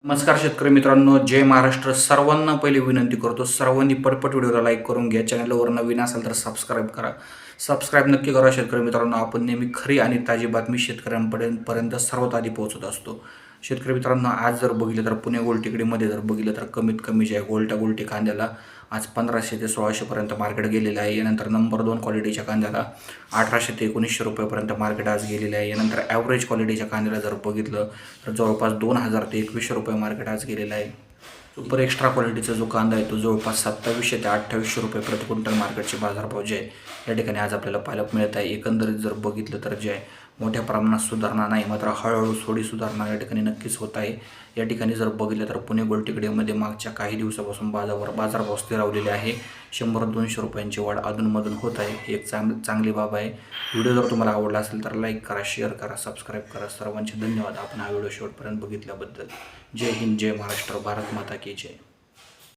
नमस्कार शेतकरी मित्रांनो, जय महाराष्ट्र. सर्वांना पहिली विनंती करतो, सर्वांनी पटपट व्हिडिओला लाईक करून घ्या. चॅनलवर नवीन असाल तर सबस्क्राईब करा. सबस्क्राईब नक्की करा शेतकरी मित्रांनो. आपण नेहमी खरी आणि ताजी बातमी शेतकऱ्यांपर्यंत सर्वात आधी पोहोचत असतो. शेतकरी मित्रांनो, आज जर बघितलं तर पुणे गोलटेकडीमध्ये जर बघितलं तर कमीत कमी जे आहे गोलटी कांद्याला आज 1500 ते 1600पर्यंत मार्केट गेलेलं आहे. यानंतर नंबर 2 क्वालिटीच्या कांद्याला 1800 ते 1900 रुपयापर्यंत मार्केट आज गेलेलं आहे. यानंतर ॲव्हरेज क्वालिटीच्या कांद्याला जर बघितलं तर जवळपास 2000 ते 2100 रुपये मार्केट आज गेलेलं आहे. सुपर एक्स्ट्रा क्वालिटीचा जो कांदा आहे तो जवळपास 2700 ते 2800 रुपये प्रति क्विंटल मार्केटचे बाजारभाव जे आहे या ठिकाणी आज आपल्याला पाहायला मिळत आहे. एकंदरीत जर बघितलं तर जे आहे मोठ्या प्रमाणात सुधारणा नाही, मात्र हळूहळू थोडी सुधारणा या ठिकाणी नक्कीच होत आहे. या ठिकाणी जर बघितलं तर पुणे गोलटेकडीमध्ये मागच्या काही दिवसापासून बाजारभाव स्थिरावलेले आहे. 100-200 रुपयांची वाढ अधूनमधून होत आहे. ही एक चांगली बाब आहे. व्हिडिओ जर तुम्हाला आवडला असेल तर लाईक करा, शेअर करा, सबस्क्राईब करा. सर्वांचे धन्यवाद आपण हा व्हिडिओ शेवटपर्यंत बघितल्याबद्दल. जय हिंद, जय महाराष्ट्र, भारत माता की जय.